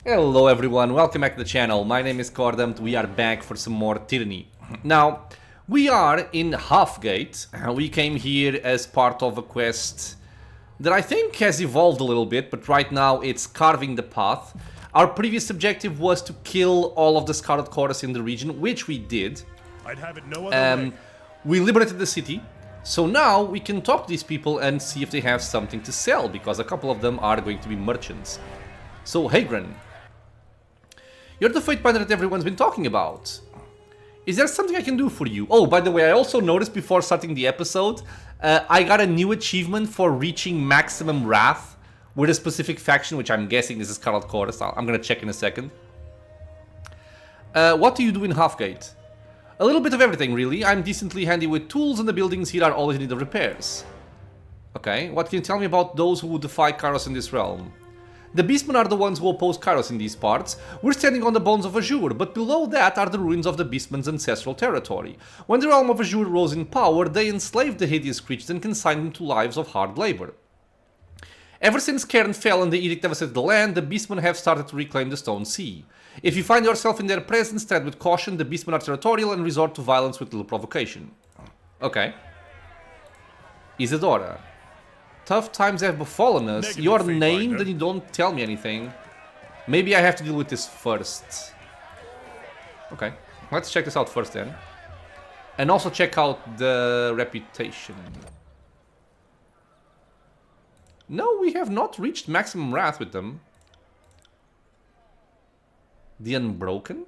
Hello everyone, welcome back to the channel. My name is Cordam, we are back for some more Tyranny. Now, we are in Halfgate. We came here as part of a quest that I think has evolved a little bit, but right now it's carving the path. Our previous objective was to kill all of the Scarlet Chorus in the region, which we did. I'd have it no other way. We liberated the city, so now we can talk to these people and see if they have something to sell, because a couple of them are going to be merchants. So, Hagran, you're the fate binder that everyone's been talking about. Is there something I can do for you? Oh, by the way, I also noticed before starting the episode, I got a new achievement for reaching maximum wrath with a specific faction, which I'm guessing is the Scarlet Chorus. I'm gonna check in a second. What do you do in Halfgate? A little bit of everything, really. I'm decently handy with tools, and the buildings here are always in need of repairs. Okay, what can you tell me about those who defy Kairos in this realm? The Beastmen are the ones who oppose Kairos in these parts. We're standing on the bones of Azure, but below that are the ruins of the Beastmen's ancestral territory. When the realm of Azure rose in power, they enslaved the hideous creatures and consigned them to lives of hard labor. Ever since Cairn fell and the edict devastated the land, the Beastmen have started to reclaim the Stone Sea. If you find yourself in their presence, tread with caution. The Beastmen are territorial and resort to violence with little provocation. Okay. Isadora. Tough times have befallen us. Negative You're fate, named Binder. and you don't tell me anything. Maybe I have to deal with this first. Okay, let's check this out first then. And also check out the reputation. No, we have not reached maximum wrath with them. The Unbroken?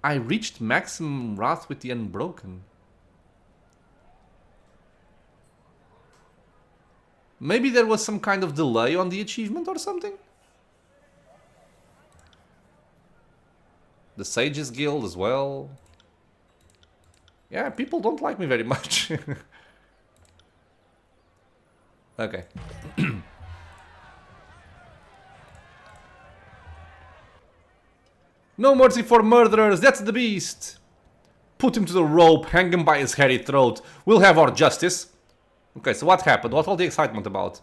I reached maximum wrath with the Unbroken. Maybe there was some kind of delay on the achievement or something? The Sages Guild as well. Yeah, people don't like me very much. Okay. No mercy for murderers, that's the beast! Put him to the rope, hang him by his hairy throat. We'll have our justice. Okay, so what happened? What all the excitement about?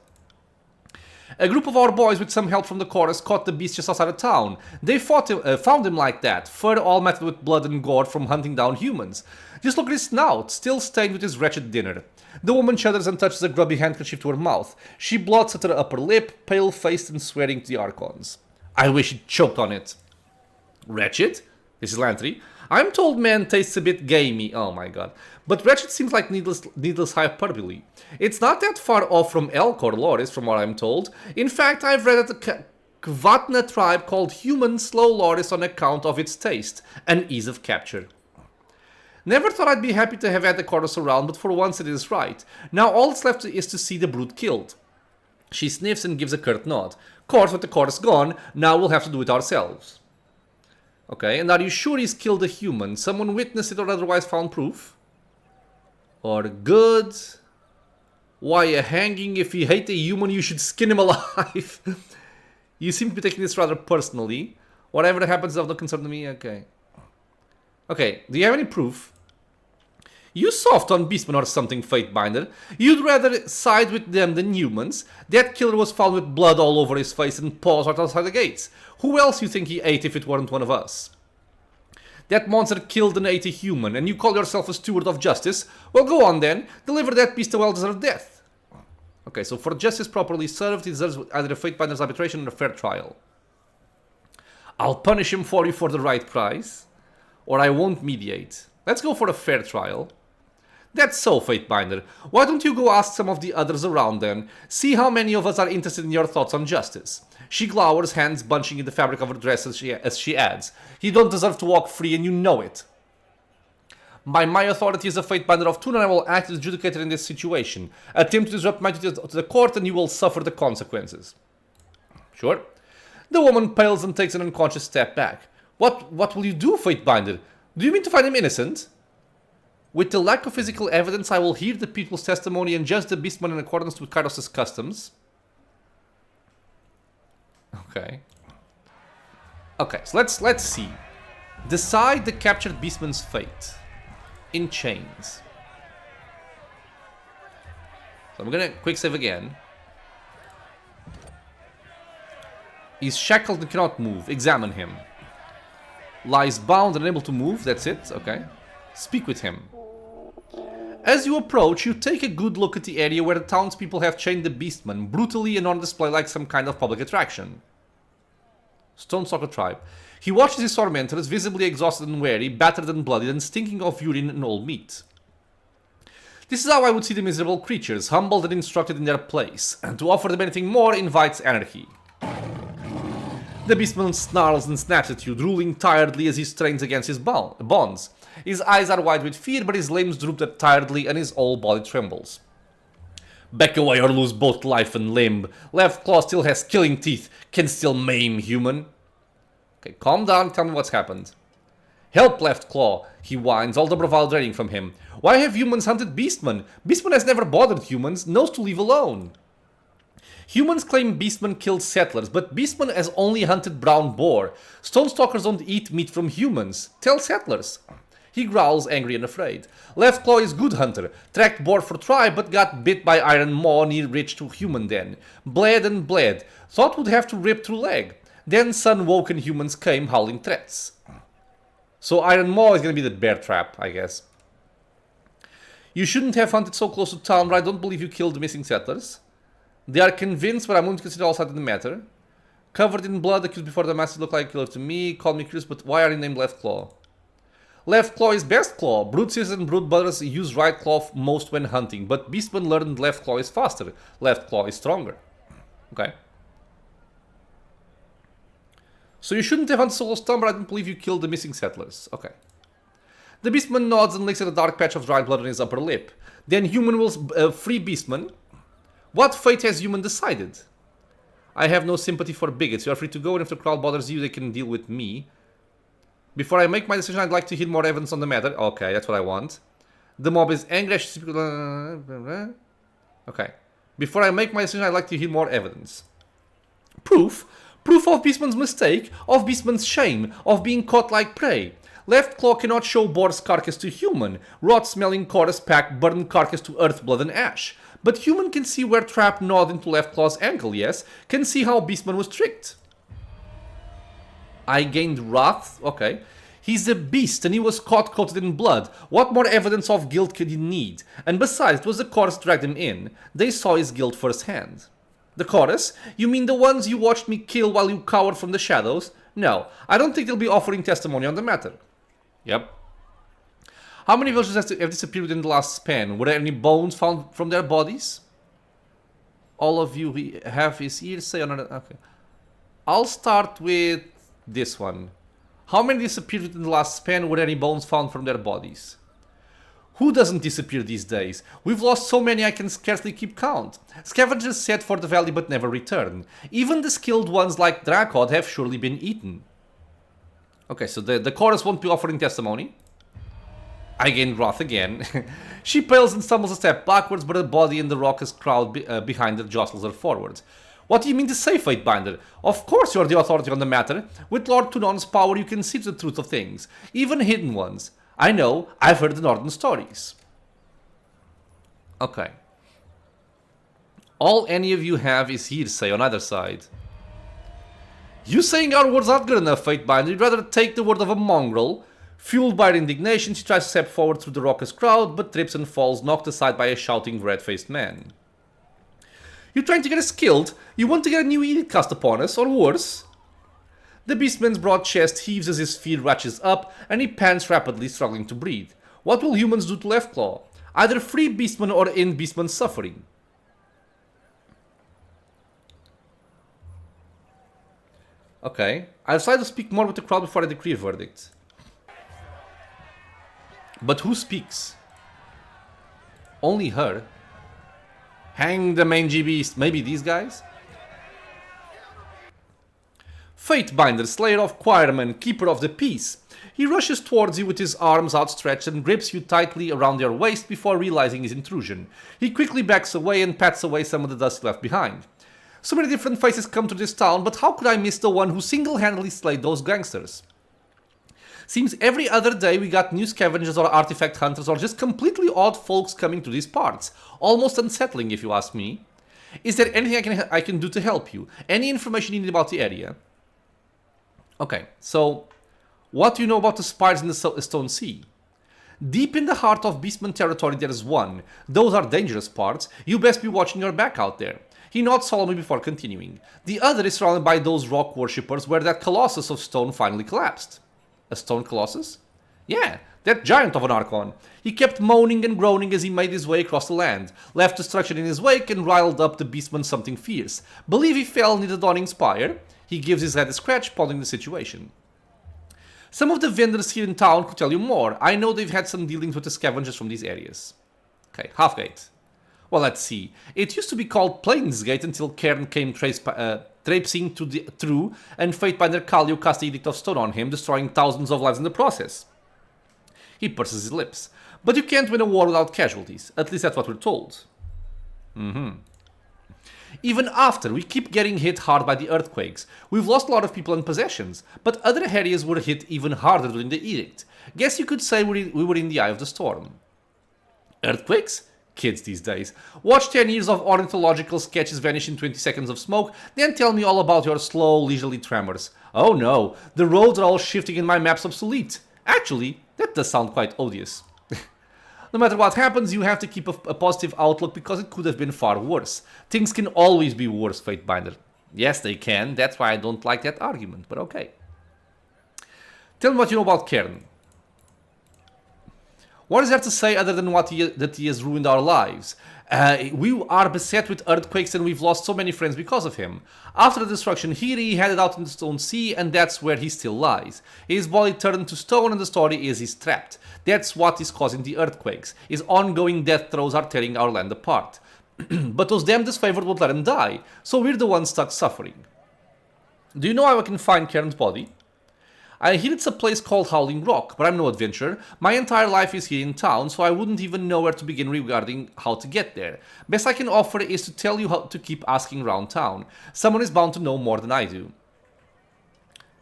A group of our boys with some help from the chorus caught the beast just outside of town. They found him like that, fur all matted with blood and gore from hunting down humans. Just look at his snout, still stained with his wretched dinner. The woman shudders and touches a grubby handkerchief to her mouth. She blots at her upper lip, pale-faced and swearing to the Archons. I wish he'd choked on it. Wretched? This is Lantry. I'm told man tastes a bit gamey. Oh my god. But wretched seems like needless hyperbole. It's not that far off from elk or loris, from what I'm told. In fact, I've read that the Kvatna tribe called human slow loris on account of its taste and ease of capture. Never thought I'd be happy to have had the chorus around, but for once it is right. Now all that's left is to see the brute killed. She sniffs and gives a curt nod. Course, with the chorus gone, now we'll have to do it ourselves. Okay, and are you sure he's killed a human? Someone witnessed it or otherwise found proof? Or good? Why, a hanging, if you hate a human, you should skin him alive. You seem to be taking this rather personally. Whatever happens is of no concern to me, okay. Okay, do you have any proof? You soft on Beastmen or something, Fatebinder. You'd rather side with them than humans. That killer was found with blood all over his face and paws right outside the gates. Who else you think he ate if it weren't one of us? That monster killed and ate a human, and you call yourself a steward of justice? Well, go on then. Deliver that beast a well-deserved death. Okay, so for justice properly served, he deserves either a Fatebinder's arbitration or a fair trial. I'll punish him for you for the right price, or I won't mediate. Let's go for a fair trial. That's so, Fatebinder. Why don't you go ask some of the others around then? See how many of us are interested in your thoughts on justice. She glowers, hands bunching in the fabric of her dress as she adds. You don't deserve to walk free and you know it. By my authority as a Fatebinder of Tuna, I will act as adjudicator in this situation. Attempt to disrupt my duty to the court and you will suffer the consequences. Sure. The woman pales and takes an unconscious step back. What will you do, Fatebinder? Do you mean to find him innocent? With the lack of physical evidence, I will hear the people's testimony and judge the Beastman in accordance with Kairos' customs. Okay. Okay, so let's see. Decide the captured Beastman's fate. In chains. So I'm gonna quick save again. He's shackled and cannot move. Examine him. Lies bound and unable to move. That's it. Okay. Speak with him. As you approach, you take a good look at the area where the townspeople have chained the beastman, brutally and on display like some kind of public attraction. Stone Stalker tribe. He watches his tormentors, visibly exhausted and weary, battered and bloodied, and stinking of urine and old meat. This is how I would see the miserable creatures, humbled and instructed in their place, and to offer them anything more invites anarchy. The beastman snarls and snaps at you, drooling tiredly as he strains against his bonds. His eyes are wide with fear, but his limbs droop tiredly and his whole body trembles. Back away or lose both life and limb. Left claw still has killing teeth, can still maim human. Okay, calm down, tell me what's happened. Help, Left Claw, he whines, all the bravado draining from him. Why have humans hunted Beastman? Beastman has never bothered humans, knows to leave alone. Humans claim Beastman killed settlers, but Beastman has only hunted brown boar. Stone Stalkers don't eat meat from humans. Tell settlers. He growls, angry and afraid. Left Claw is good hunter. Tracked boar for tribe, but got bit by Iron Maw near reach to human den. Bled and bled. Thought would have to rip through leg. Then sun woke and humans came howling threats. So Iron Maw is gonna be the bear trap, I guess. You shouldn't have hunted so close to town, but I don't believe you killed the missing settlers. They are convinced, but I'm willing to consider all sides of the matter. Covered in blood, accused before the master looked like a killer to me. Called me curious, but why are you named Left Claw? Left Claw is best claw. Brute Sisters and Brute Brothers use right claw most when hunting, but Beastman learned Left Claw is faster. Left Claw is stronger. Okay. So you shouldn't have hunted so close to town, but I don't believe you killed the missing settlers. Okay. The Beastman nods and licks at a dark patch of dried blood on his upper lip. Then human will free Beastman. What fate has human decided? I have no sympathy for bigots. You are free to go, and if the crowd bothers you, they can deal with me. Before I make my decision, I'd like to hear more evidence on the matter. Okay, that's what I want. The mob is angry. Okay. Before I make my decision, I'd like to hear more evidence. Proof? Proof of Beastman's mistake, of Beastman's shame, of being caught like prey. Left Claw cannot show boar's carcass to human. Rot-smelling chorus pack burned carcass to earth, blood and ash. But human can see where trap gnawed into Left Claw's ankle, yes? Can see how Beastman was tricked. I gained wrath? Okay. He's a beast and he was caught coated in blood. What more evidence of guilt could he need? And besides, it was the chorus dragged him in. They saw his guilt firsthand. The chorus? You mean the ones you watched me kill while you cowered from the shadows? No, I don't think they'll be offering testimony on the matter. Yep. How many villagers have disappeared within the last span? Were there any bones found from their bodies? All of you have his ears say on another. Okay. I'll start with this one. How many disappeared within the last span? Were there any bones found from their bodies? Who doesn't disappear these days? We've lost so many I can scarcely keep count. Scavengers set for the valley but never return. Even the skilled ones like Drakod have surely been eaten. Okay, so the chorus won't be offering testimony. I gained wrath again. She pales and stumbles a step backwards, but her body in the raucous crowd behind her jostles her forwards. What do you mean to say, Fatebinder? Of course you're the authority on the matter. With Lord Tunon's power you can see the truth of things, even hidden ones. I know, I've heard the northern stories. Okay. All any of you have is hearsay on either side. You saying our words aren't good enough, Fatebinder. You'd rather take the word of a mongrel. Fueled by her indignation, she tries to step forward through the raucous crowd, but trips and falls, knocked aside by a shouting, red-faced man. You trying to get us killed? You want to get a new edict cast upon us, or worse? The beastman's broad chest heaves as his fear ratchets up, and he pants rapidly, struggling to breathe. What will humans do to Left Claw? Either free Beastman or end Beastman's suffering. Okay, I decided to speak more with the crowd before I decree a verdict. But who speaks? Only her. Hang the mangy beast. Maybe these guys? Fatebinder, slayer of choirmen, keeper of the peace. He rushes towards you with his arms outstretched and grips you tightly around your waist before realizing his intrusion. He quickly backs away and pats away some of the dust left behind. So many different faces come to this town, but how could I miss the one who single-handedly slayed those gangsters? Seems every other day we got new scavengers or artifact hunters or just completely odd folks coming to these parts. Almost unsettling if you ask me. Is there anything I can do to help you? Any information you need about the area? Okay, so what do you know about the spires in the Stone Sea? Deep in the heart of Beastman territory there is one. Those are dangerous parts. You best be watching your back out there. He nods solemnly before continuing. The other is surrounded by those rock worshippers where that colossus of stone finally collapsed. A stone colossus? Yeah, that giant of an Archon. He kept moaning and groaning as he made his way across the land, left destruction in his wake and riled up the Beastman something fierce. Believe he fell near the Dawning Spire? He gives his head a scratch, pondering the situation. Some of the vendors here in town could tell you more. I know they've had some dealings with the scavengers from these areas. Okay, Halfgate. Well, let's see. It used to be called Plainsgate until Cairn came traipsing through and Fatebinder Kallio cast the Edict of Stone on him, destroying thousands of lives in the process. He purses his lips. But you can't win a war without casualties. At least that's what we're told. Even after, we keep getting hit hard by the earthquakes. We've lost a lot of people and possessions, but other areas were hit even harder during the Edict. Guess you could say we were in the eye of the storm. Earthquakes? Kids these days. Watch 10 years of ornithological sketches vanish in 20 seconds of smoke, then tell me all about your slow, leisurely tremors. Oh no, the roads are all shifting and my map's obsolete. Actually, that does sound quite odious. No matter what happens, you have to keep a positive outlook because it could have been far worse. Things can always be worse, Fatebinder. Yes, they can. That's why I don't like that argument, but okay. Tell me what you know about Cairn. What is there to say other than that he has ruined our lives? We are beset with earthquakes and we've lost so many friends because of him. After the destruction here, he headed out in the Stone Sea and that's where he still lies. His body turned to stone and the story is he's trapped. That's what is causing the earthquakes. His ongoing death throes are tearing our land apart. But those damn disfavored won't let him die, so we're the ones stuck suffering. Do you know how I can find Cairn's body? I hear it's a place called Howling Rock, but I'm no adventurer. My entire life is here in town, so I wouldn't even know where to begin regarding how to get there. Best I can offer is to tell you how to keep asking around town. Someone is bound to know more than I do.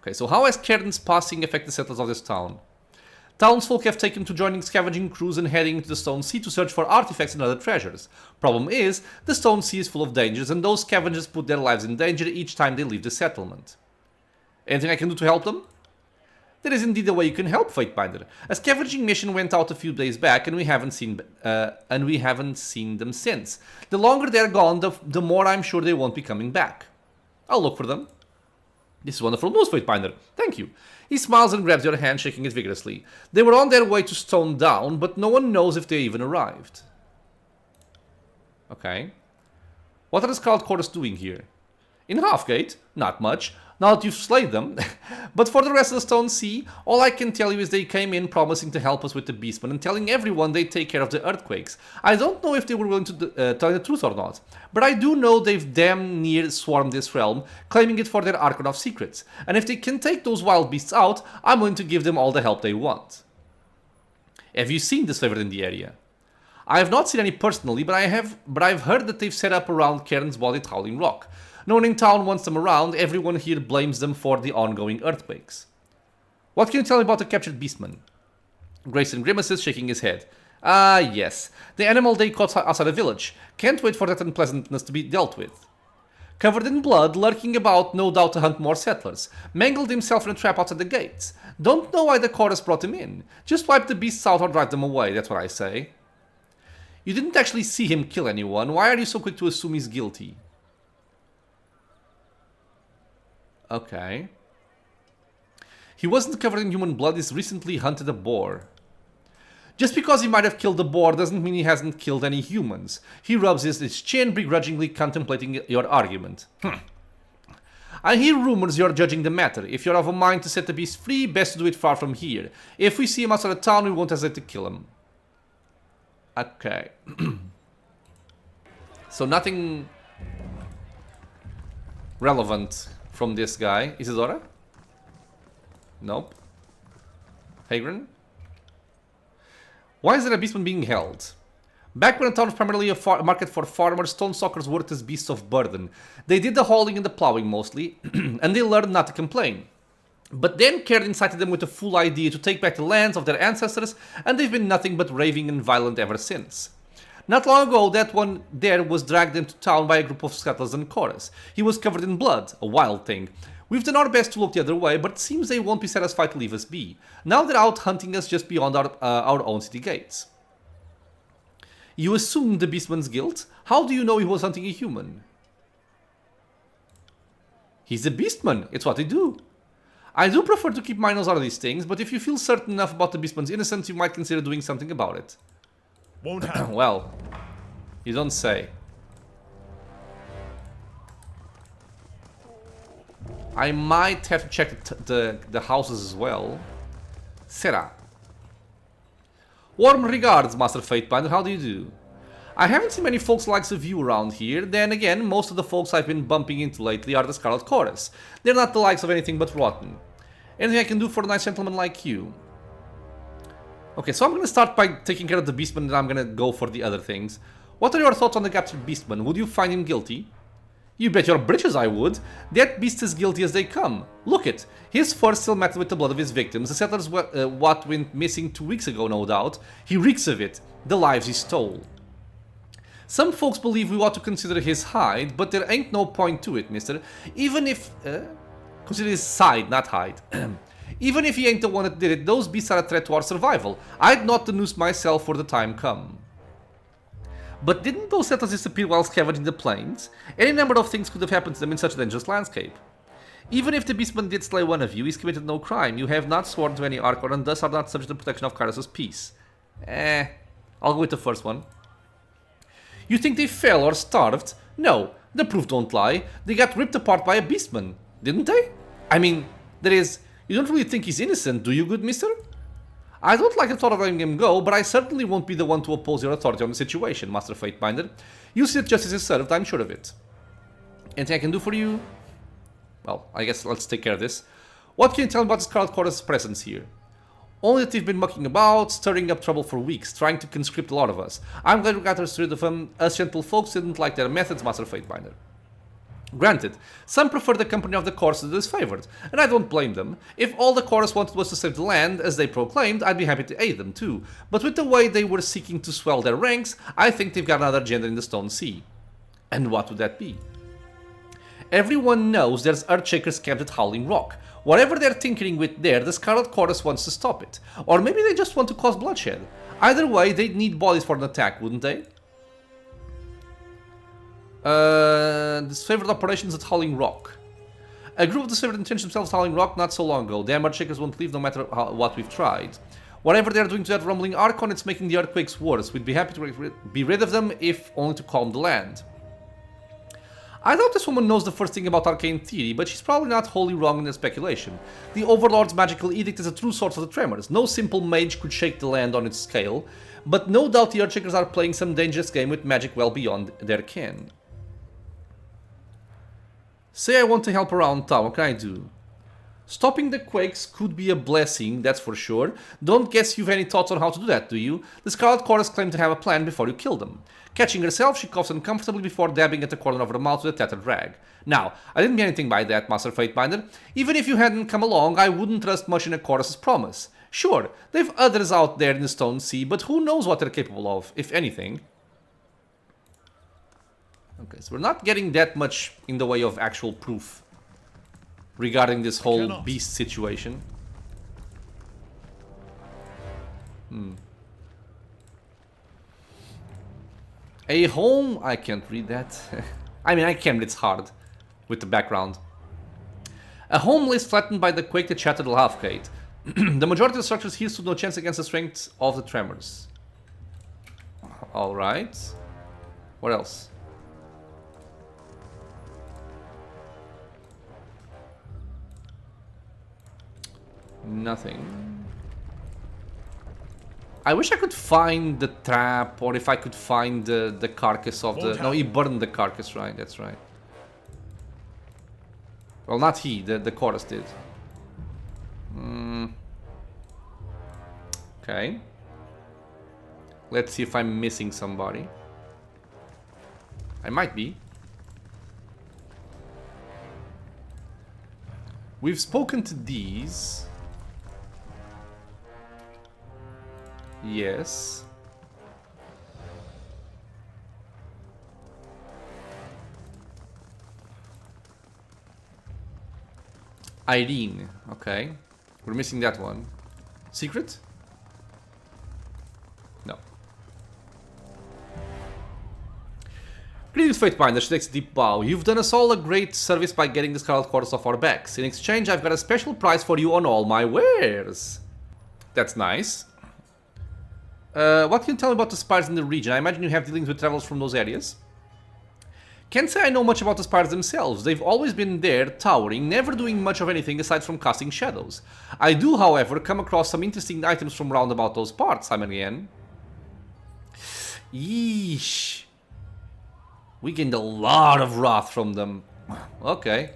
Okay, so how has Cairn's passing affected the settlers of this town? Townsfolk have taken to joining scavenging crews and heading into the Stone Sea to search for artifacts and other treasures. Problem is, the Stone Sea is full of dangers, and those scavengers put their lives in danger each time they leave the settlement. Anything I can do to help them? There is indeed a way you can help, Fatebinder. A scavenging mission went out a few days back, and we haven't seen them since. The longer they're gone, the more I'm sure they won't be coming back. I'll look for them. This is wonderful news, Fatebinder. Thank you. He smiles and grabs your hand, shaking it vigorously. They were on their way to Stone Down, but no one knows if they even arrived. Okay. What are the Scarlet Chorus doing here? In Halfgate? Not much. Now that you've slayed them. But for the rest of the Stone Sea, all I can tell you is they came in promising to help us with the Beastmen and telling everyone they'd take care of the earthquakes. I don't know if they were willing to tell the truth or not, but I do know they've damn near swarmed this realm, claiming it for their Archon of Secrets. And if they can take those wild beasts out, I'm willing to give them all the help they want. Have you seen this favored in the area? I have not seen any personally, but I've heard that they've set up around Cairn's body at Howling Rock. No one in town wants them around, everyone here blames them for the ongoing earthquakes. What can you tell me about the captured beastman? Grayson grimaces, shaking his head. Ah, yes. The animal they caught outside the village. Can't wait for that unpleasantness to be dealt with. Covered in blood, lurking about, no doubt to hunt more settlers. Mangled himself in a trap outside the gates. Don't know why the chorus brought him in. Just wipe the beasts out or drive them away, that's what I say. You didn't actually see him kill anyone. Why are you so quick to assume he's guilty? Okay. He wasn't covered in human blood, he's recently hunted a boar. Just because he might have killed the boar doesn't mean he hasn't killed any humans. He rubs his chin, begrudgingly contemplating your argument. I hear rumors you're judging the matter. If you're of a mind to set the beast free, best to do it far from here. If we see him outside of town, we won't hesitate to kill him. Okay. So nothing relevant from this guy. Isadora? Nope. Hagren? Why is there a beastman being held? Back when the town was primarily a market for farmers, stonestalkers worked as beasts of burden. They did the hauling and the plowing mostly, and they learned not to complain. But then Cairn incited them with a full idea to take back the lands of their ancestors, and they've been nothing but raving and violent ever since. Not long ago, that one there was dragged into town by a group of scuttlers and chorus. He was covered in blood, a wild thing. We've done our best to look the other way, but it seems they won't be satisfied to leave us be. Now they're out hunting us just beyond our own city gates. You assume the beastman's guilt? How do you know he was hunting a human? He's a beastman, it's what they do. I do prefer to keep my nose out of these things, but if you feel certain enough about the beastman's innocence, you might consider doing something about it. Won't happen. Well, you don't say. I might have to check the houses as well. Será? Warm regards, Master Fatebinder, how do you do? I haven't seen many folks likes of you around here. Then again, most of the folks I've been bumping into lately are the Scarlet Chorus. They're not the likes of anything but rotten. Anything I can do for a nice gentleman like you? Okay, so I'm gonna start by taking care of the Beastman, and I'm gonna go for the other things. What are your thoughts on the captured Beastman? Would you find him guilty? You bet your britches I would. That beast is guilty as they come. Look it. His fur still matted with the blood of his victims. The settlers what went missing 2 weeks ago, no doubt. He reeks of it. The lives he stole. Some folks believe we ought to consider his hide, but there ain't no point to it, mister. Even if... consider his side, not hide. Even if he ain't the one that did it, those beasts are a threat to our survival. I'd knot the noose myself for the time come. But didn't those settlers disappear while scavenging the plains? Any number of things could have happened to them in such a dangerous landscape. Even if the beastman did slay one of you, he's committed no crime. You have not sworn to any Archon and thus are not subject to the protection of Kyros's peace. I'll go with the first one. You think they fell or starved? No, the proof don't lie. They got ripped apart by a beastman, didn't they? I mean, that is, you don't really think he's innocent, do you, good mister? I don't like the thought of letting him go, but I certainly won't be the one to oppose your authority on the situation, Master Fatebinder. You see that justice is served, I'm sure of it. Anything I can do for you? Well, I guess let's take care of this. What can you tell me about the Scarlet Chorus' presence here? Only that they've been mucking about, stirring up trouble for weeks, trying to conscript a lot of us. I'm glad we got rid of them. Us gentle folks didn't like their methods, Master Fatebinder. Granted, some prefer the company of the chorus that is favored, and I don't blame them. If all the chorus wanted was to save the land, as they proclaimed, I'd be happy to aid them too. But with the way they were seeking to swell their ranks, I think they've got another agenda in the Stone Sea. And what would that be? Everyone knows there's Earthshakers camped at Howling Rock. Whatever they're tinkering with there, the Scarlet Chorus wants to stop it. Or maybe they just want to cause bloodshed. Either way, they'd need bodies for an attack, wouldn't they? Disfavored operations at Howling Rock. A group of disfavored entrenched themselves at Howling Rock not so long ago. Damn Earthshakers won't leave no matter what we've tried. Whatever they're doing to that rumbling Archon, it's making the earthquakes worse. We'd be happy to be rid of them, if only to calm the land. I doubt this woman knows the first thing about arcane theory, but she's probably not wholly wrong in her speculation. The Overlord's magical edict is a true source of the tremors. No simple mage could shake the land on its scale, but no doubt the Earthshakers are playing some dangerous game with magic well beyond their ken. Say I want to help around town, what can I do? Stopping the quakes could be a blessing, that's for sure. Don't guess you've any thoughts on how to do that, do you? The Scarlet Chorus claimed to have a plan before you kill them. Catching herself, she coughs uncomfortably before dabbing at the corner of her mouth with a tattered rag. Now, I didn't mean anything by that, Master Fatebinder. Even if you hadn't come along, I wouldn't trust much in a chorus's promise. Sure, they've others out there in the Stone Sea, but who knows what they're capable of, if anything. Okay, so we're not getting that much in the way of actual proof regarding this whole beast situation. A home? I can't read that. I mean, I can, but it's hard with the background. A home lays flattened by the quake that shattered Halfgate. The majority of the structures here stood no chance against the strength of the tremors. Alright. What else? Nothing. I wish I could find the trap, or if I could find the carcass of the... No, he burned the carcass, right? That's right. Well, not he, the chorus did. Okay. Let's see if I'm missing somebody. I might be. We've spoken to these. Yes. Irene. Okay. We're missing that one. Secret? No. Greetings, Fatebinder. She takes a deep bow. You've done us all a great service by getting the Scarlet Quarters off our backs. In exchange, I've got a special price for you on all my wares. That's nice. What can you tell me about the spires in the region? I imagine you have dealings with travelers from those areas. Can't say I know much about the spires themselves. They've always been there, towering, never doing much of anything aside from casting shadows. I do, however, come across some interesting items from round about those parts, time and again. Yeesh. We gained a lot of wrath from them. Okay.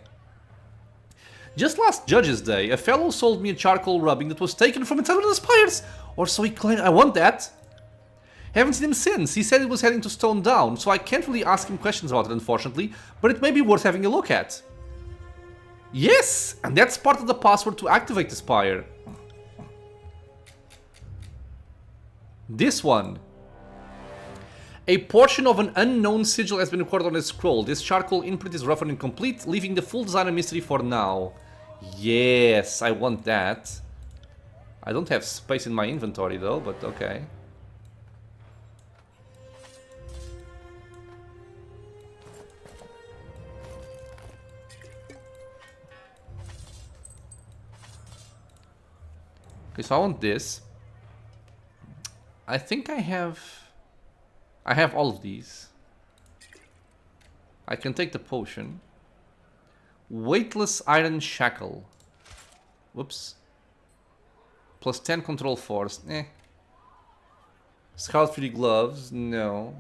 Just last Judge's Day, a fellow sold me a charcoal rubbing that was taken from inside one of the spires. Or so he claimed. I want that. Haven't seen him since. He said he was heading to Stone Down, so I can't really ask him questions about it, unfortunately, but it may be worth having a look at. Yes! And that's part of the password to activate the spire. This one. A portion of an unknown sigil has been recorded on a scroll. This charcoal imprint is rough and incomplete, leaving the full design a mystery for now. Yes, I want that. I don't have space in my inventory though, but okay. Okay, so I want this. I think I have all of these. I can take the potion. Weightless iron shackle. Whoops. Plus 10 control force. Scarlet Fury gloves. No.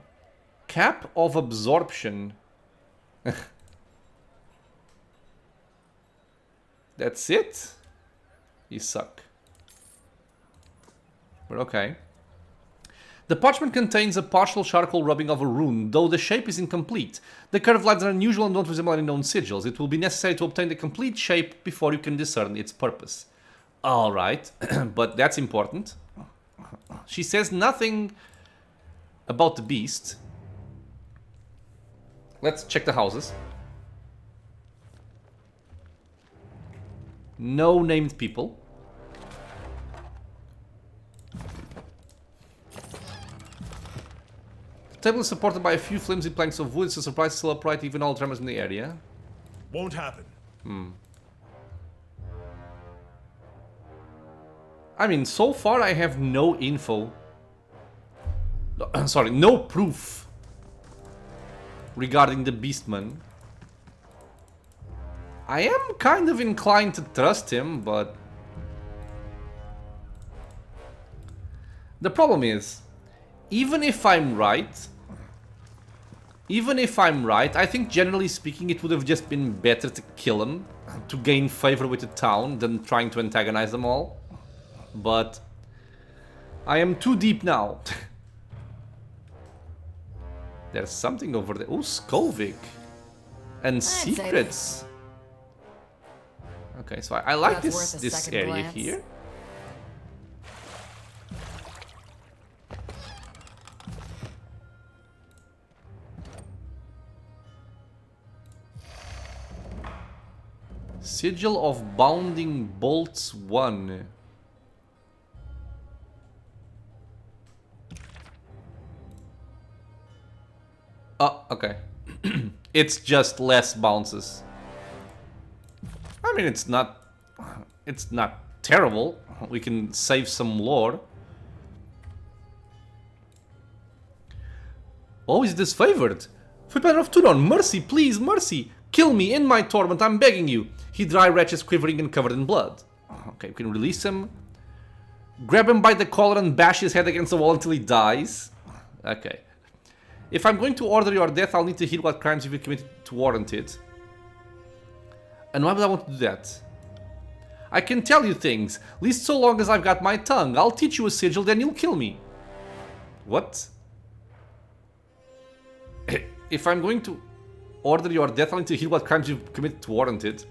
Cap of absorption. That's it? You suck. But okay. The parchment contains a partial charcoal rubbing of a rune, though the shape is incomplete. The curved lines are unusual and don't resemble any known sigils. It will be necessary to obtain the complete shape before you can discern its purpose. Alright, but that's important. She says nothing about the beast. Let's check the houses. No named people. The table is supported by a few flimsy planks of wood. It's a surprise still upright, even all tremors in the area. Won't happen. I mean, so far I have no info. Sorry, no proof regarding the Beastman. I am kind of inclined to trust him, but the problem is, even if I'm right, I think generally speaking it would have just been better to kill him to gain favor with the town than trying to antagonize them all. But I am too deep now. There's something over there. Oh, Skolvik. And secrets. Okay, so I like this area here. Sigil of Bounding Bolts 1. Oh, okay. It's just less bounces. I mean, it's not terrible. We can save some lore. Oh, is disfavored? Footman of Turon, mercy, please, mercy! Kill me in my torment, I'm begging you! He dry wretches quivering and covered in blood. Okay, we can release him. Grab him by the collar and bash his head against the wall until he dies. Okay. If I'm going to order your death, I'll need to hear what crimes you've committed to warrant it. And why would I want to do that? I can tell you things, at least so long as I've got my tongue. I'll teach you a sigil, then you'll kill me. What? If I'm going to order your death, I'll need to hear what crimes you've committed to warrant it.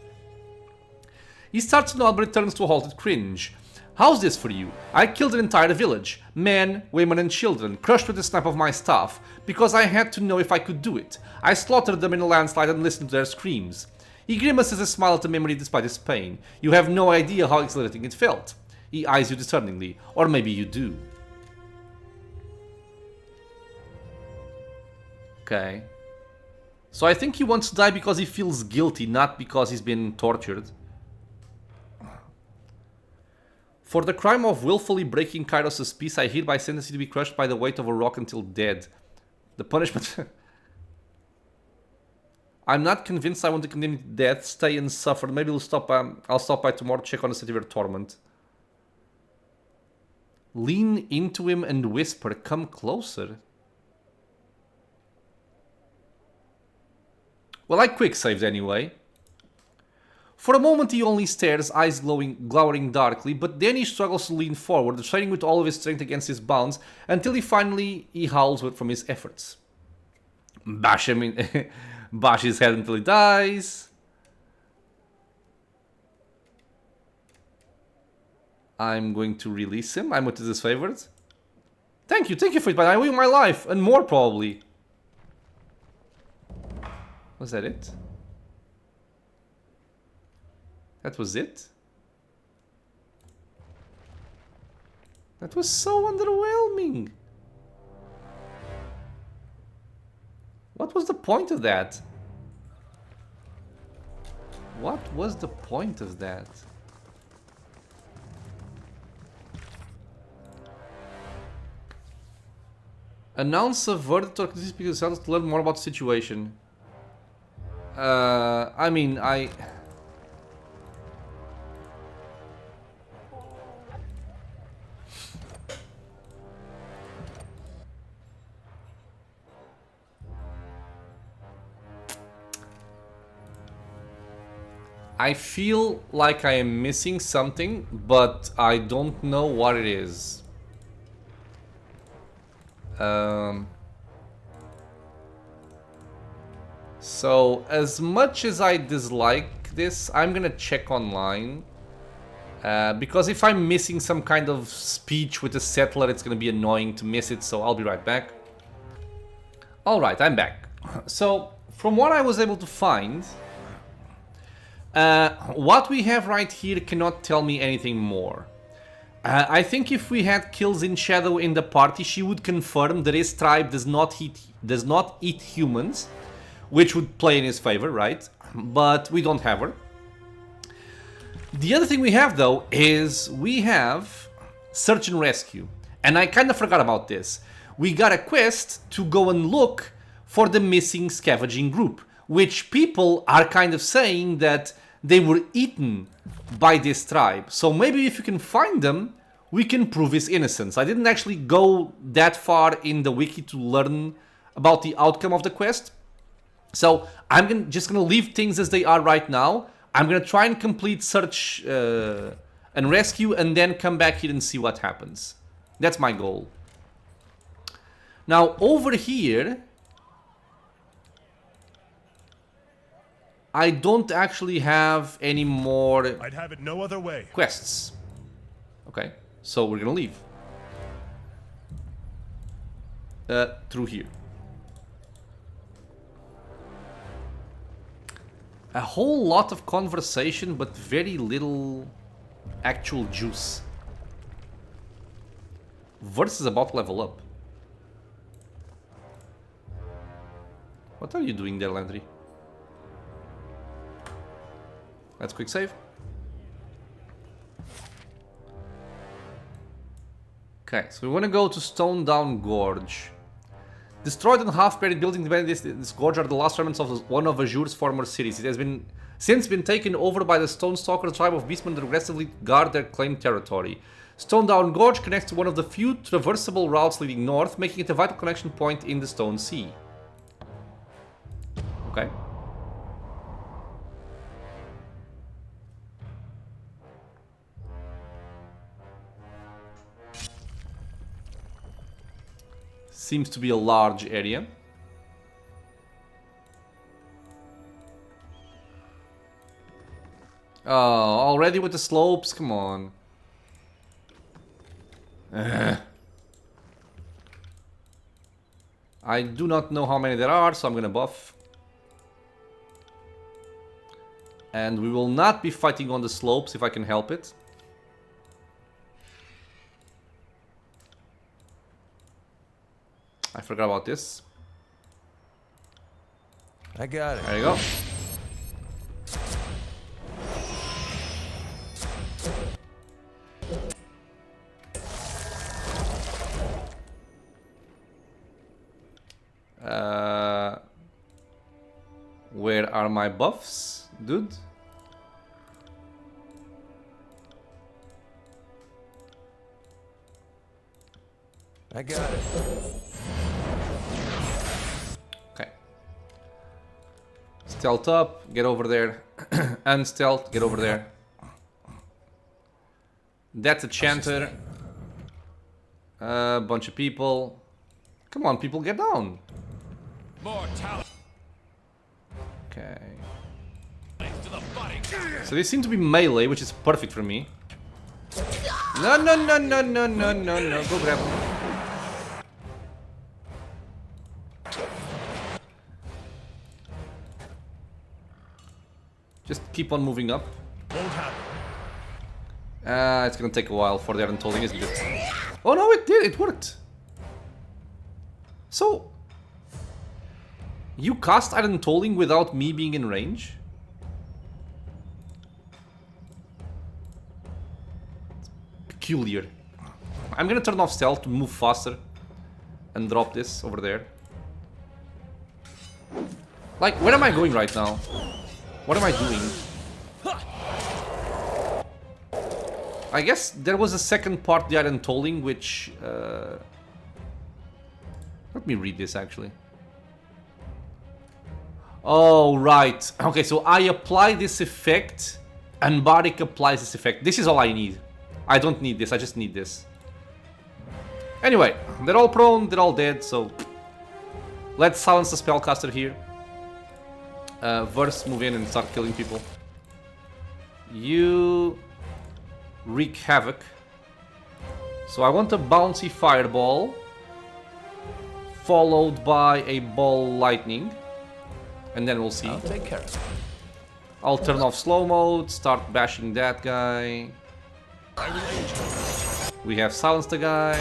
He starts to nod but returns to a halted cringe. How's this for you? I killed an entire village. Men, women and children, crushed with the snap of my staff, because I had to know if I could do it. I slaughtered them in a landslide and listened to their screams. He grimaces a smile at the memory despite his pain. You have no idea how exhilarating it felt. He eyes you discerningly, or maybe you do. Okay. So I think he wants to die because he feels guilty, not because he's been tortured. For the crime of willfully breaking Kairos' peace, I hereby sentence you to be crushed by the weight of a rock until dead. The punishment... I'm not convinced I want to condemn you to death. Stay and suffer. Maybe I'll stop by tomorrow to check on the severe torment. Lean into him and whisper, come closer. Well, I quick-saved anyway. For a moment he only stares, eyes glowering darkly, but then he struggles to lean forward, straining with all of his strength against his bonds, until he howls from his efforts. Bash him in... bash his head until he dies. I'm going to release him. I'm with his favorite. Thank you for it, but I owe you my life, and more probably. Was that it? That was it? That was so underwhelming. What was the point of that? What was the point of that? Announce a verdict or speak yourself to learn more about the situation. I mean, I feel like I am missing something, but I don't know what it is. So, as much as I dislike this, I'm gonna check online. Because if I'm missing some kind of speech with a settler, it's gonna be annoying to miss it, so I'll be right back. Alright, I'm back. So, from what I was able to find, what we have right here cannot tell me anything more. I think if we had Kills in Shadow in the party, she would confirm that his tribe does not eat humans, which would play in his favor, right? But we don't have her. The other thing we have, though, is we have Search and Rescue. And I kind of forgot about this. We got a quest to go and look for the missing scavenging group, which people are kind of saying that they were eaten by this tribe. So maybe if you can find them, we can prove his innocence. I didn't actually go that far in the wiki to learn about the outcome of the quest. So I'm just gonna leave things as they are right now. I'm gonna try and complete Search and Rescue and then come back here and see what happens. That's my goal. Now over here, I don't actually have any more I'd have it no other way. quests. Okay, so we're gonna leave. Through here. A whole lot of conversation, but very little actual juice. Verse is about to level up. What are you doing there, Landry? Let's quick save. Okay, so we want to go to Stone Down Gorge. Destroyed and half-buried buildings behind this gorge are the last remnants of one of Azure's former cities. It has since been taken over by the Stonestalker tribe of beastmen that aggressively guard their claimed territory. Stone Down Gorge connects to one of the few traversable routes leading north, making it a vital connection point in the Stone Sea. Okay. Seems to be a large area. Oh, already with the slopes? Come on. I do not know how many there are, so I'm gonna buff. And we will not be fighting on the slopes if I can help it. I forgot about this. I got it. There you go. Where are my buffs, dude? I got it. Okay. Stealth up, get over there. Unstealth, get over there. That's a chanter. A bunch of people. Come on, people, get down. More talent. Okay. To the fighting. So they seem to be melee, which is perfect for me. No, no, no, no, no, no, no, no. Go grab them. Just keep on moving up. Won't happen. It's gonna take a while for the Untolding, isn't it? Oh no, it did. It worked. So, you cast Iron Tolling without me being in range? It's peculiar. I'm gonna turn off stealth to move faster and drop this over there. Like, where am I going right now? What am I doing? I guess there was a second part, the Iron Tolling, which... Let me read this, actually. Oh, right. Okay, so I apply this effect, and Barik applies this effect. This is all I need. I don't need this, I just need this. Anyway, they're all prone, they're all dead, so... Let's silence the spellcaster here. Verse, move in and start killing people. You... wreak havoc. So I want a bouncy fireball, followed by a ball lightning, and then we'll see. I'll take care of it. I'll turn off slow mode, start bashing that guy. We have silenced the guy.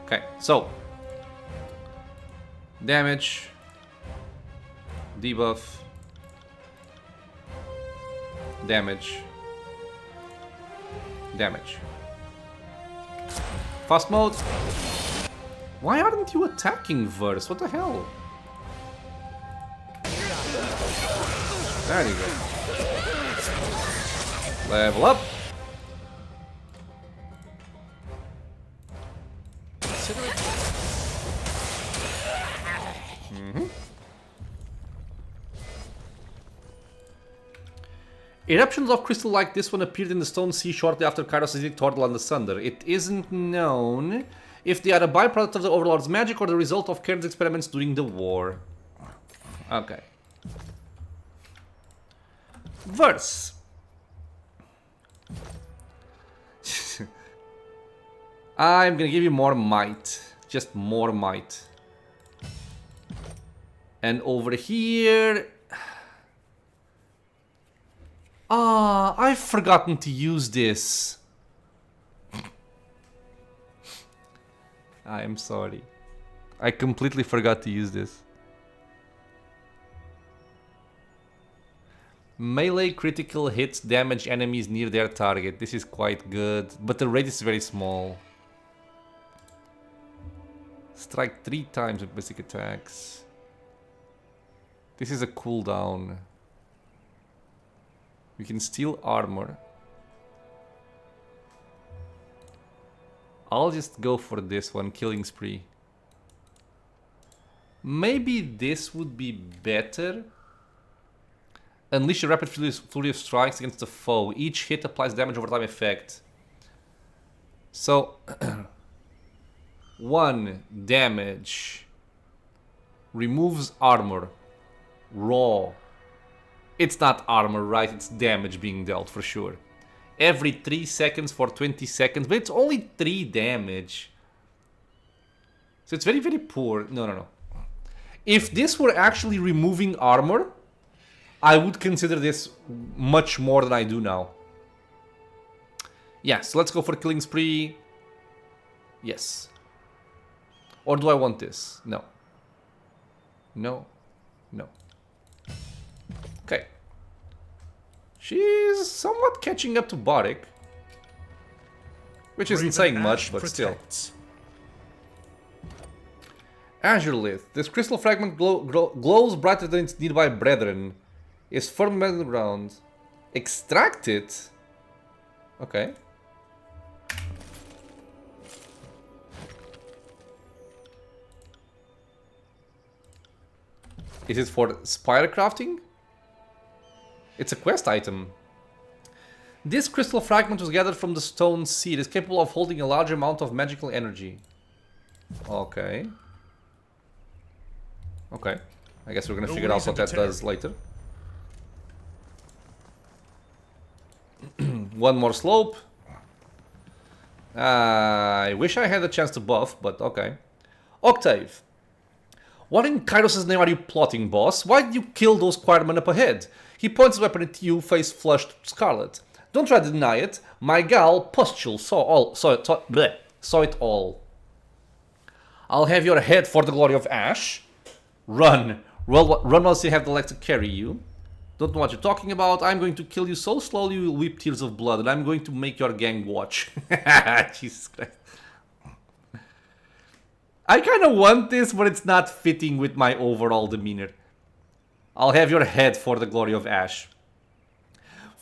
Okay, so damage, debuff, damage, damage. Fast mode. Why aren't you attacking, Verse? What the hell? There you go. Level up. Eruptions of crystal like this one appeared in the Stone Sea shortly after Kairos' edict toward the Sunder. It isn't known if they are a byproduct of the Overlord's magic or the result of Cairn's experiments during the war. Okay. Verse. I'm gonna give you more might. Just more might. And over here... Ah, I've forgotten to use this. I am sorry. I completely forgot to use this. Melee critical hits damage enemies near their target. This is quite good, but the rate is very small. Strike 3 times with basic attacks. This is a cooldown. We can steal armor. I'll just go for this one, killing spree. Maybe this would be better. Unleash a rapid flurry of strikes against the foe. Each hit applies damage over time effect. So, 1 damage. Removes armor. Raw. It's not armor, right? It's damage being dealt for sure. Every 3 seconds for 20 seconds, but it's only 3 damage. So it's very, very poor. No, no, no. If this were actually removing armor, I would consider this much more than I do now. Yeah, so let's go for killing spree. Yes. Or do I want this? No. No. No. Okay. She's somewhat catching up to Boric. Which isn't saying much, but still. Azure Lith. This crystal fragment glows brighter than its nearby brethren. Is firm on the ground. Extract it? Okay. Is it for spire crafting? It's a quest item. This crystal fragment was gathered from the stone seed. It is capable of holding a large amount of magical energy. Okay. Okay. I guess we're gonna figure out what that does later. One more slope. I wish I had a chance to buff, but okay. Octave. What in Kairos' name are you plotting, boss? Why did you kill those choirmen up ahead? He points his weapon at you, face flushed scarlet. Don't try to deny it. My gal, Pustule, saw it all. I'll have your head for the glory of Ash. Run. Run whilst you have the legs to carry you. Don't know what you're talking about. I'm going to kill you so slowly you will weep tears of blood, and I'm going to make your gang watch. Jesus Christ. I kind of want this, but it's not fitting with my overall demeanor. I'll have your head for the glory of Ash.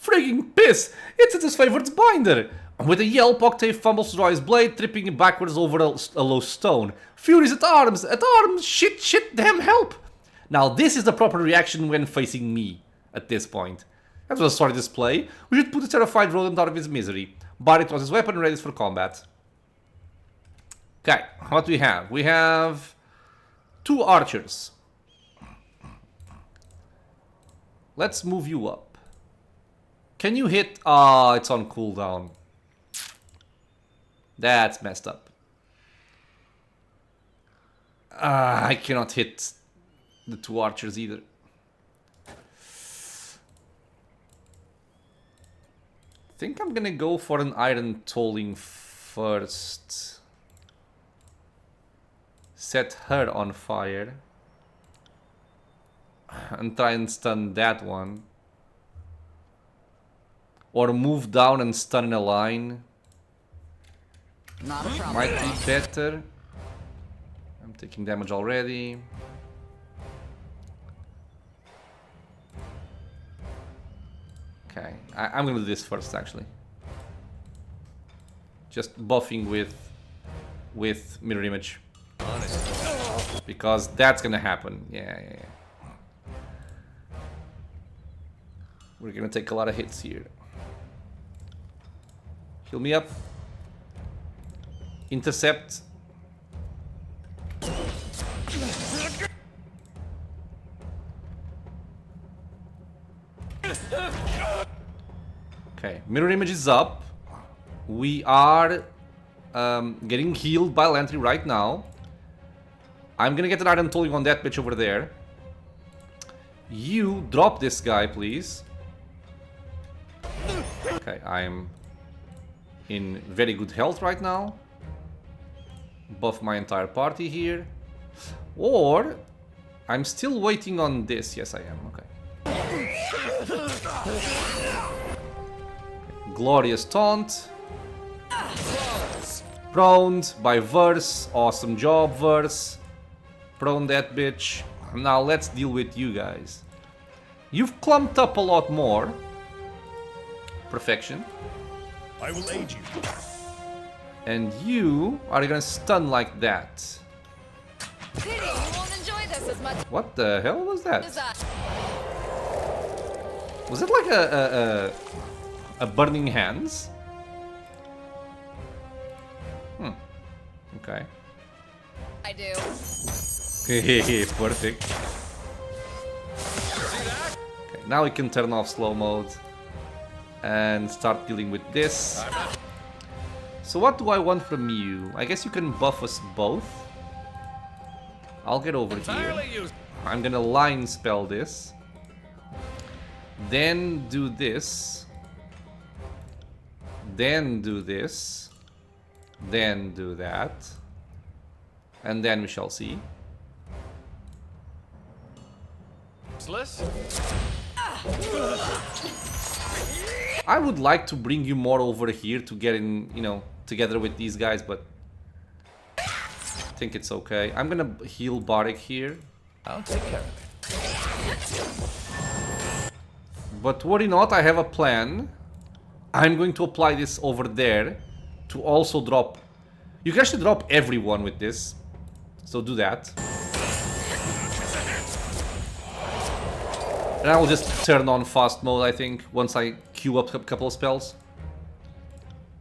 Frigging piss! It's his favorite binder! With a yelp, Octave fumbles to draw his blade, tripping backwards over a low stone. Fury's at arms! At arms! Shit, damn help! Now this is the proper reaction when facing me, at this point. That was a sorry display. We should put the terrified rodent out of his misery. Barret was his weapon ready for combat. Okay, what do we have? We have 2 archers. Let's move you up. Can you hit... Ah, it's on cooldown. That's messed up. I cannot hit the 2 archers either. I think I'm gonna go for an iron tolling first. Set her on fire. And try and stun that one. Or move down and stun in a line. Not a problem. Might be better. I'm taking damage already. Okay, I'm gonna do this first actually. Just buffing with mirror image. Because that's gonna happen. Yeah. We're gonna take a lot of hits here. Heal me up. Intercept. Okay, mirror image is up. We are getting healed by Lantry right now. I'm gonna get an iron tolling on that bitch over there. You drop this guy, please. Okay, I'm in very good health right now. Buff my entire party here. Or I'm still waiting on this. Yes, I am. Okay. Glorious taunt. Proned by Verse. Awesome job, Verse. Prone that bitch. Now let's deal with you guys. You've clumped up a lot more. Perfection. I will aid you. And you are gonna stun like that. Pity, you won't enjoy this as much What the hell was that? as I. Was it like a burning hands? Okay. I do. Perfect. Okay, now we can turn off slow mode and start dealing with this. So what do I want from you? I guess you can buff us both. I'll get over here. Entirely useless. I'm gonna line spell this. Then do this. Then do this. Then do that. And then we shall see. I would like to bring you more over here to get in, you know, together with these guys, but I think it's okay. I'm gonna heal Barik here. I'll take care of it. But worry not, I have a plan. I'm going to apply this over there to also drop... You can actually drop everyone with this. So do that. And I will just turn on fast mode, I think, once I queue up a couple of spells.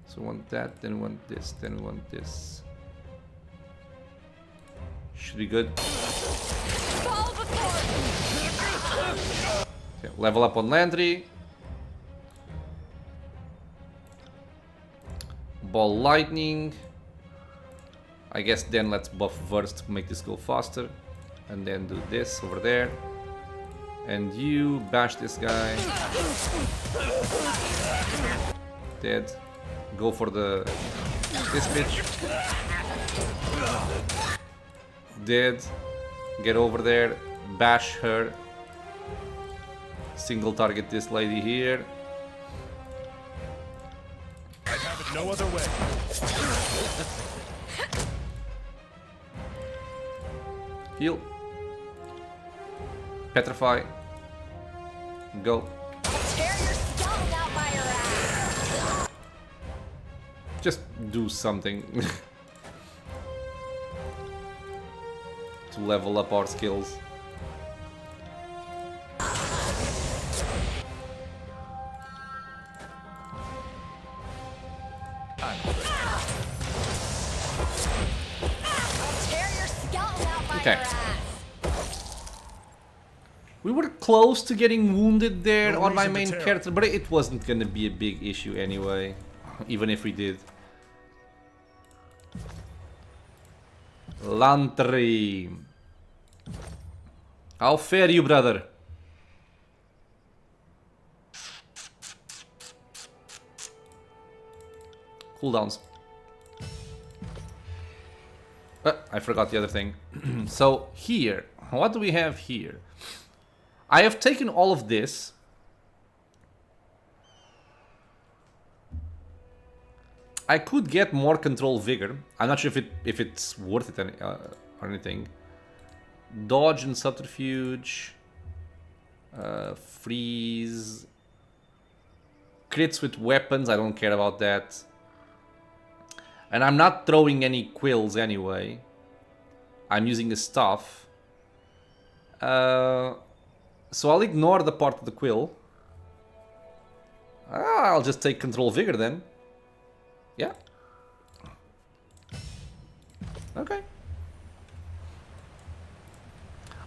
So want that, then want this, then want this. Should be good. Okay, level up on Landry. Ball Lightning. I guess then let's buff Verse to make this go faster. And then do this over there. And you bash this guy. Dead. Go for the... this bitch. Dead. Get over there. Bash her. Single target this lady here. I'd have it no other way. Heal. Petrify. Go. Tear your skull out by your ass. Just do something. To level up our skills. Okay. We were close to getting wounded there on my main character, but it wasn't gonna be a big issue anyway, even if we did. Lantry. How fare you, brother? Cooldowns. I forgot the other thing. So here, what do we have here? I have taken all of this. I could get more control vigor. I'm not sure if it's worth it or anything. Dodge and subterfuge. Freeze. Crits with weapons. I don't care about that. And I'm not throwing any quills anyway. I'm using the staff. So I'll ignore the part of the quill. I'll just take control vigor then. Yeah. Okay.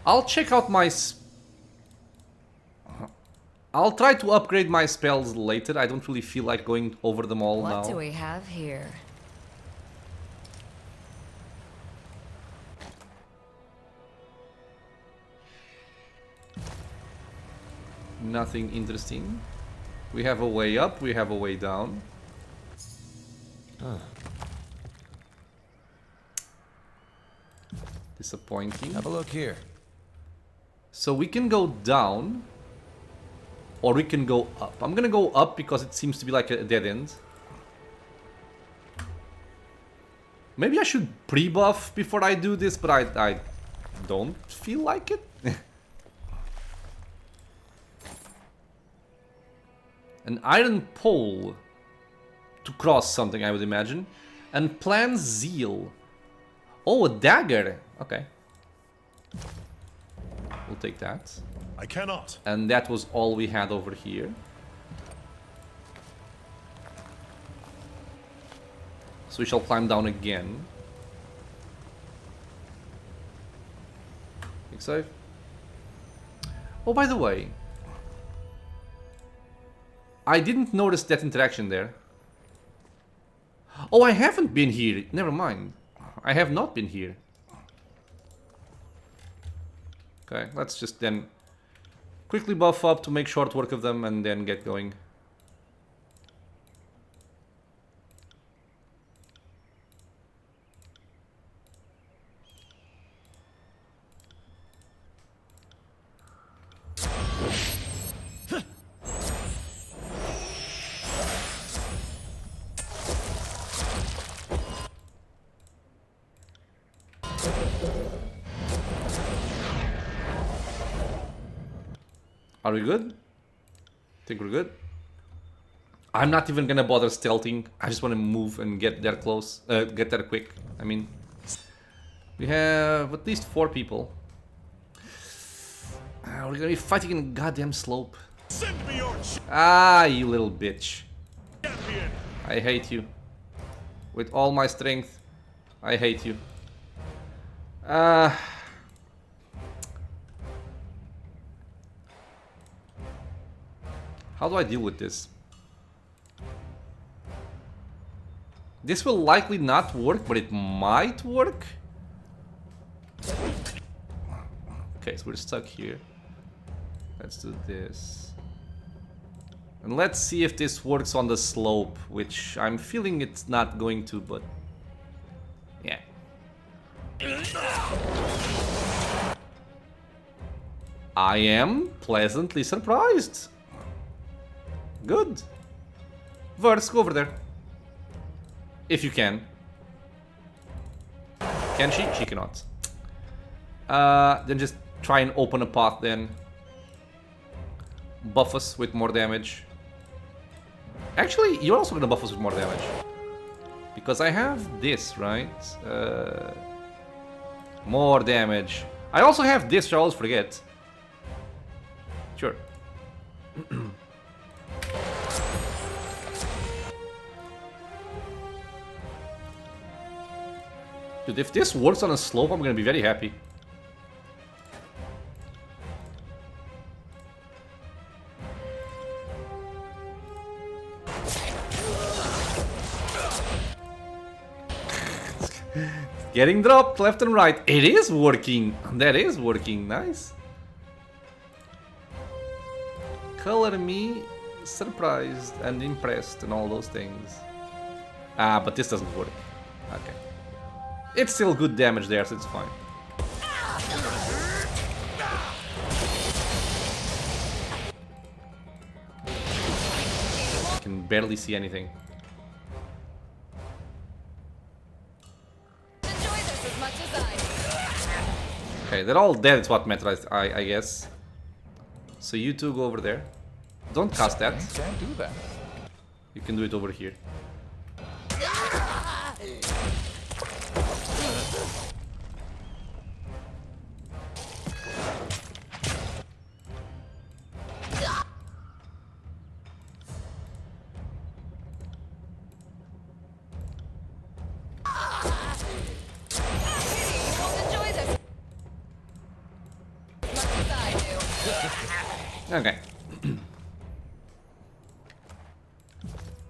I'll check out my... I'll try to upgrade my spells later. I don't really feel like going over them all now. What do we have here? Nothing interesting. We have a way up, we have a way down. Disappointing. Have a look here. So we can go down, or we can go up. I'm gonna go up because it seems to be like a dead end. Maybe I should pre-buff before I do this, but I don't feel like it. An iron pole to cross something, I would imagine. And plan zeal. Oh, a dagger. Okay. We'll take that. I cannot. And that was all we had over here. So we shall climb down again. Quick save. Oh, by the way, I didn't notice that interaction there. Oh, I haven't been here. Never mind. I have not been here. Okay, let's just then quickly buff up to make short work of them and then get going. Are we good? Think we're good? I'm not even gonna bother stealthing. I just want to move and get there close. Get there quick. I mean, we have at least 4 people. We're gonna be fighting in a goddamn slope. Send me your Ah, you little bitch. champion. I hate you. With all my strength, I hate you. How do I deal with this? This will likely not work, but it might work. Okay, so we're stuck here. Let's do this. And let's see if this works on the slope, which I'm feeling it's not going to, but yeah. I am pleasantly surprised. Good. Verse, go over there. If you can. Can she? She cannot. Then just try and open a path then. Buff us with more damage. Actually, you're also gonna buff us with more damage. Because I have this, right? More damage. I also have this, which I always forget. Sure. Dude, if this works on a slope, I'm gonna be very happy. Getting dropped left and right. It is working. That is working. Nice. Color me surprised and impressed and all those things. Ah, but this doesn't work. Okay. It's still good damage there, so it's fine. I can barely see anything. Enjoy this as much as I. Okay, they're all dead, it's what matters, I guess. So you two go over there. Don't cast that. Can't do that. You can do it over here. Okay.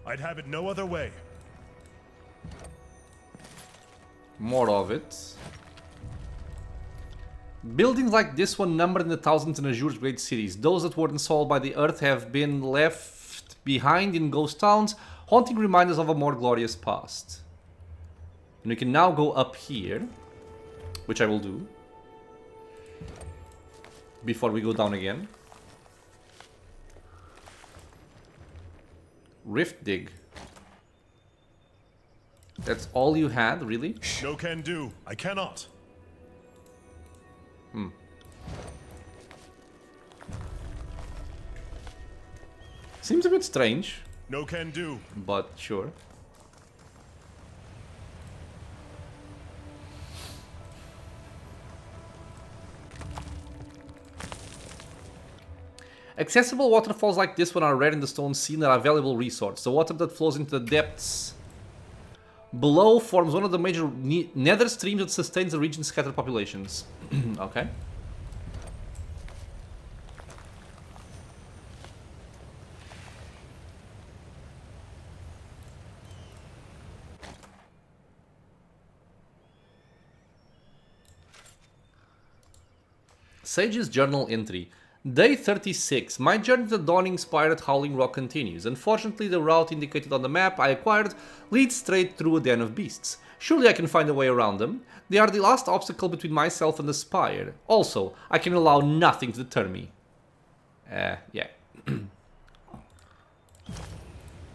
I'd have it no other way. More of it. Buildings like this one numbered in the thousands in Azure's great cities. Those that were installed by the earth have been left behind in ghost towns, haunting reminders of a more glorious past. And we can now go up here, which I will do, before we go down again. Rift dig. That's all you had, really? No can do. I cannot. Seems a bit strange, No can do. but sure. Accessible waterfalls like this one are rare in the stone sea and are a valuable resource. The water that flows into the depths below forms one of the major nether streams that sustains the region's scattered populations. Okay. Sage's journal entry. Day 36. My journey to the Dawning Spire at Howling Rock continues. Unfortunately, the route indicated on the map I acquired leads straight through a den of beasts. Surely I can find a way around them. They are the last obstacle between myself and the spire. Also, I can allow nothing to deter me. Yeah.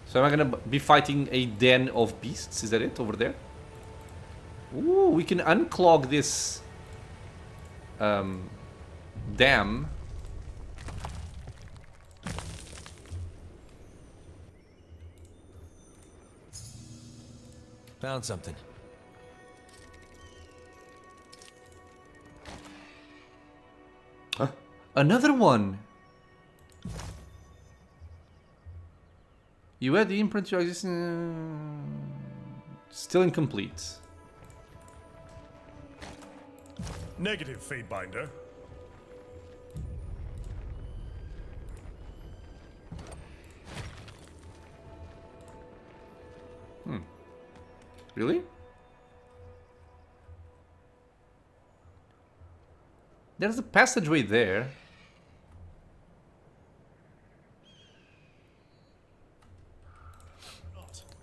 So am I gonna be fighting a den of beasts? Is that it over there? Ooh, we can unclog this dam. Found something. Another one. You had the imprint to exist. Still incomplete. Negative, Fatebinder. Really? There's a passageway there.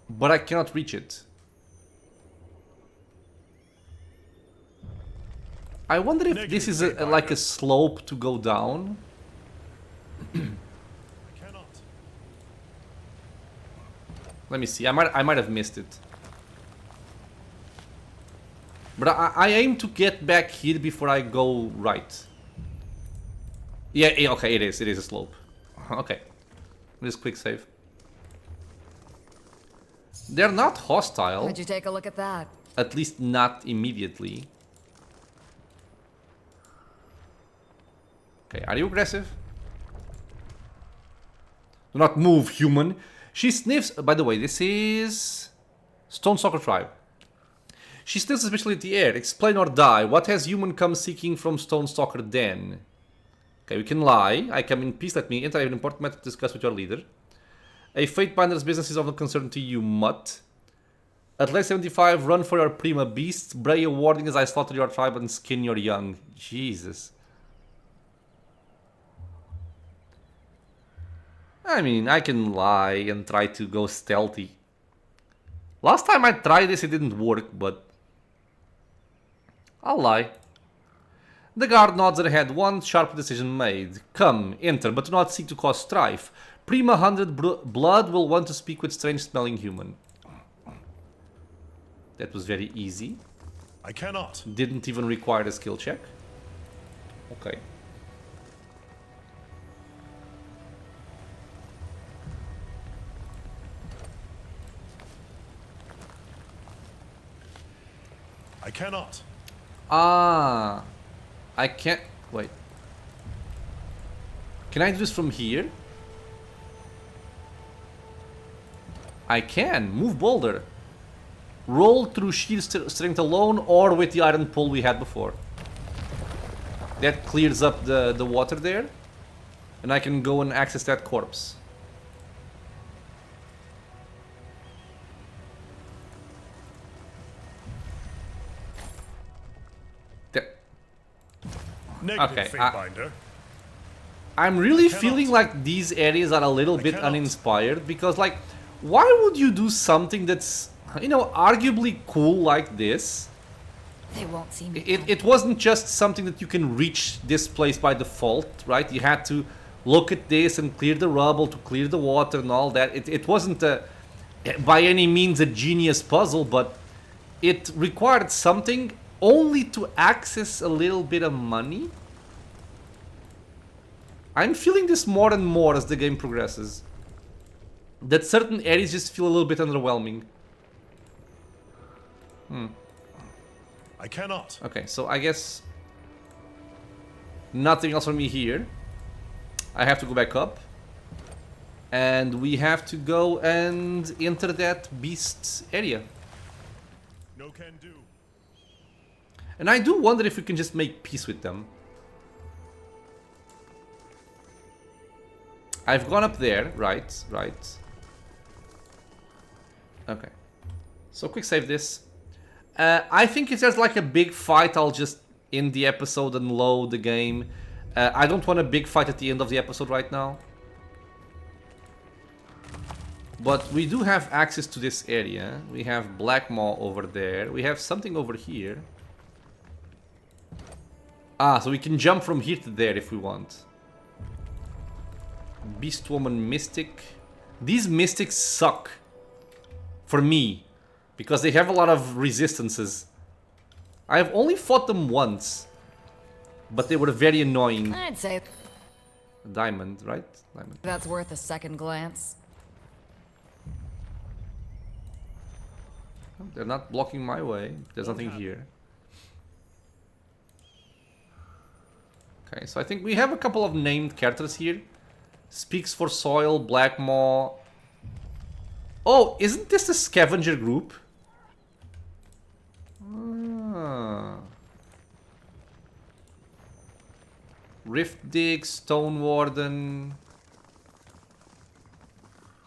But I cannot reach it. I wonder if this is like a slope to go down. Cannot. Let me see. I might have missed it. But I aim to get back here before I go right. Yeah, okay, it is. It is a slope. Okay. Just quick save. They're not hostile. Would you take a look at that? At least not immediately. Okay, are you aggressive? Do not move, human. She sniffs... By the way, this is... Stone Stalker Tribe. She sniffs especially at the air. Explain or die. What has human come seeking from Stone Stalker Den? Okay, we can lie. I come in peace. Let me enter. I have an important matter to discuss with your leader. A Fatebinder's business is of no concern to you, mutt. At level 75, run for your prima beasts. Bray a warning as I slaughter your tribe and skin your young. Jesus. I mean, I can lie and try to go stealthy. Last time I tried this, it didn't work, but... I'll lie. The guard nods her head. One sharp decision made. Come, enter, but do not seek to cause strife. Prima 100 blood will want to speak with strange-smelling human. That was very easy. I cannot. Didn't even require a skill check. Okay. I cannot. Ah. I can't... Wait. Can I do this from here? I can. Move boulder. Roll through sheer strength alone or with the iron pole we had before. That clears up the water there. And I can go and access that corpse. Negative, Okay, Fatebinder. I'm really cannot. feeling like these areas are a little bit uninspired. Because, like, why would you do something that's, you know, arguably cool like this? They won't see me. It wasn't just something that you can reach this place by default, right? You had to look at this and clear the rubble to clear the water and all that. It wasn't by any means a genius puzzle, but it required something only to access a little bit of money. I'm feeling this more and more as the game progresses. That certain areas just feel a little bit underwhelming. I cannot. Okay, so I guess nothing else for me here. I have to go back up. And we have to go and enter that beast area. No can do. And I do wonder if we can just make peace with them. I've gone up there, right. Okay. So quick save this. I think if there's like a big fight, I'll just in the episode and load the game. I don't want a big fight at the end of the episode right now. But we do have access to this area. We have Black Maw over there. We have something over here. Ah, so we can jump from here to there if we want. Beast Woman Mystic. These mystics suck. For me. Because they have a lot of resistances. I've only fought them once. But they were very annoying. I'd say Diamond, right? Diamond. that's worth a second glance. They're not blocking my way. There's nothing here. Okay, so I think we have a couple of named characters here. Speaks for Soil, Black Maw. Oh, isn't this the scavenger group? Ah. Rift Dig, Stone Warden.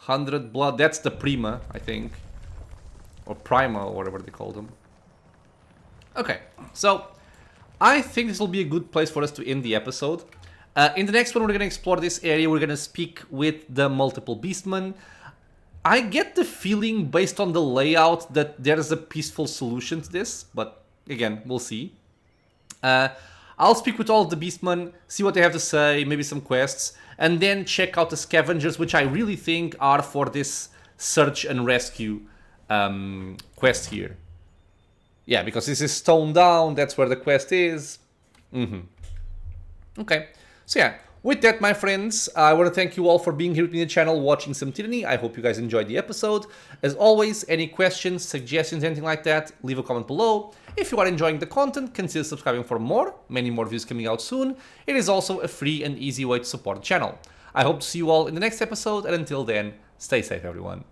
100 Blood. That's the Prima, I think. Or Prima, or whatever they call them. Okay, so I think this will be a good place for us to end the episode. In the next one, we're going to explore this area. We're going to speak with the multiple beastmen. I get the feeling, based on the layout, that there is a peaceful solution to this. But again, we'll see. I'll speak with all of the beastmen, see what they have to say, maybe some quests, and then check out the scavengers, which I really think are for this search and rescue quest here. Yeah, because this is Stone Down, that's where the quest is. Okay, so yeah, with that, my friends, I want to thank you all for being here with me on the channel, watching some Tyranny. I hope you guys enjoyed the episode. As always, any questions, suggestions, anything like that, leave a comment below. If you are enjoying the content, consider subscribing for more. Many more videos coming out soon. It is also a free and easy way to support the channel. I hope to see you all in the next episode, and until then, stay safe, everyone.